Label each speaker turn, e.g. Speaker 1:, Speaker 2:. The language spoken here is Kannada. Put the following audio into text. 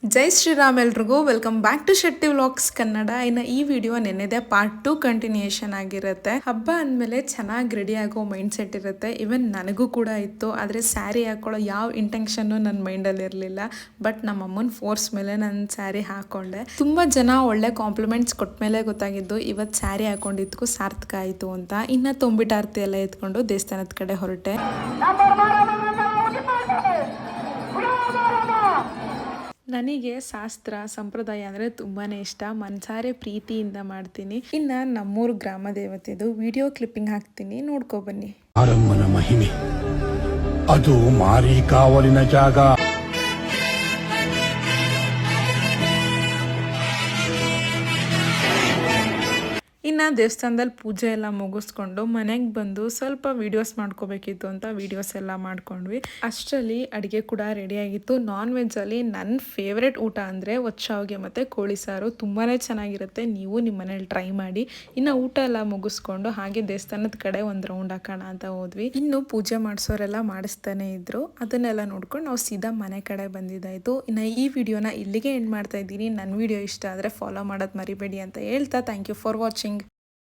Speaker 1: ಜೈ ಶ್ರೀರಾಮ್ ಎಲ್ರಿಗೂ welcome back to Shetty vlogs Kannada. ಇನ್ನು ಈ ವಿಡಿಯೋ ನೆನ್ನೆದೆ ಪಾರ್ಟ್ 2 ಕಂಟಿನ್ಯೂಯೇಷನ್ ಆಗಿರುತ್ತೆ. ಹಬ್ಬ ಅಂದಮೇಲೆ ಚೆನ್ನಾಗಿ ರೆಡಿ ಆಗೋ ಮೈಂಡ್ ಸೆಟ್ ಇರುತ್ತೆ. ಇವನ್ ನನಗೂ ಕೂಡ ಇತ್ತು, ಆದರೆ ಸ್ಯಾರಿ ಹಾಕೊಳ್ಳೋ ಯಾವ ಇಂಟೆನ್ಷನ್ನು ನನ್ನ ಮೈಂಡಲ್ಲಿ ಇರಲಿಲ್ಲ. ಬಟ್ ನಮ್ಮ ಅಮ್ಮನ ಫೋರ್ಸ್ ಮೇಲೆ ನಾನು ಸ್ಯಾರಿ ಹಾಕೊಂಡೆ. ತುಂಬ ಜನ ಒಳ್ಳೆ ಕಾಂಪ್ಲಿಮೆಂಟ್ಸ್ ಕೊಟ್ಟ ಮೇಲೆ ಗೊತ್ತಾಗಿದ್ದು ಇವತ್ತು ಸ್ಯಾರಿ ಹಾಕೊಂಡಿದ್ದಕ್ಕೂ ಸಾರ್ಥಕ ಆಯಿತು ಅಂತ. ಇನ್ನು ತೊಂಬಿಟಾರ್ತಿ ಎಲ್ಲ ಎತ್ಕೊಂಡು ದೇವಸ್ಥಾನದ ಕಡೆ ಹೊರಟೆ. ನನಗೆ ಶಾಸ್ತ್ರ ಸಂಪ್ರದಾಯ ಅಂದರೆ ತುಂಬಾ ಇಷ್ಟ. ಮನಸಾರೆ ಪ್ರೀತಿಯಿಂದ ಮಾಡ್ತೀನಿ. ಇನ್ನು ನಮ್ಮೂರು ಗ್ರಾಮ ದೇವತೆದು ವಿಡಿಯೋ ಕ್ಲಿಪ್ಪಿಂಗ್ ಹಾಕ್ತೀನಿ, ನೋಡ್ಕೊ ಬನ್ನಿ.
Speaker 2: ಆರಮ್ಮನ ಮಹಿಮೆ ಅದು ಮಾರಿ ಕಾವಲಿನ ಜಾಗ.
Speaker 1: ಇನ್ನು ದೇವಸ್ಥಾನದಲ್ಲಿ ಪೂಜೆ ಎಲ್ಲ ಮುಗಿಸ್ಕೊಂಡು ಮನೆಗೆ ಬಂದು ಸ್ವಲ್ಪ ವೀಡಿಯೋಸ್ ಮಾಡ್ಕೋಬೇಕಿತ್ತು ಅಂತ ವೀಡಿಯೋಸ್ ಎಲ್ಲ ಮಾಡ್ಕೊಂಡ್ವಿ. ಅಷ್ಟರಲ್ಲಿ ಅಡುಗೆ ಕೂಡ ರೆಡಿಯಾಗಿತ್ತು. ನಾನ್ ವೆಜ್ಜಲ್ಲಿ ನನ್ನ ಫೇವ್ರೆಟ್ ಊಟ ಅಂದರೆ ಒಚ್ಚಾವ್ಗೆ ಮತ್ತು ಕೋಳಿ ಸಾರು. ತುಂಬಾ ಚೆನ್ನಾಗಿರುತ್ತೆ, ನೀವು ನಿಮ್ಮ ಮನೇಲಿ ಟ್ರೈ ಮಾಡಿ. ಇನ್ನು ಊಟ ಎಲ್ಲ ಮುಗಿಸ್ಕೊಂಡು ಹಾಗೆ ದೇವಸ್ಥಾನದ ಕಡೆ ಒಂದು ರೌಂಡ್ ಹಾಕೋಣ ಅಂತ ಹೋದ್ವಿ. ಇನ್ನು ಪೂಜೆ ಮಾಡಿಸೋರೆಲ್ಲ ಮಾಡಿಸ್ತಾನೆ ಇದ್ರು. ಅದನ್ನೆಲ್ಲ ನೋಡ್ಕೊಂಡು ನಾವು ಸೀದಾ ಮನೆ ಕಡೆ ಬಂದಿದ್ದಾಯಿತು. ಇನ್ನು ಈ ವಿಡಿಯೋನ ಇಲ್ಲಿಗೆ ಎಂಡ್ ಮಾಡ್ತಾ ಇದ್ದೀನಿ. ನನ್ನ ವಿಡಿಯೋ ಇಷ್ಟ ಆದರೆ ಫಾಲೋ ಮಾಡೋದು ಮರಿಬೇಡಿ ಅಂತ ಹೇಳ್ತಾ ಥ್ಯಾಂಕ್ ಯು ಫಾರ್ ವಾಚಿಂಗ್.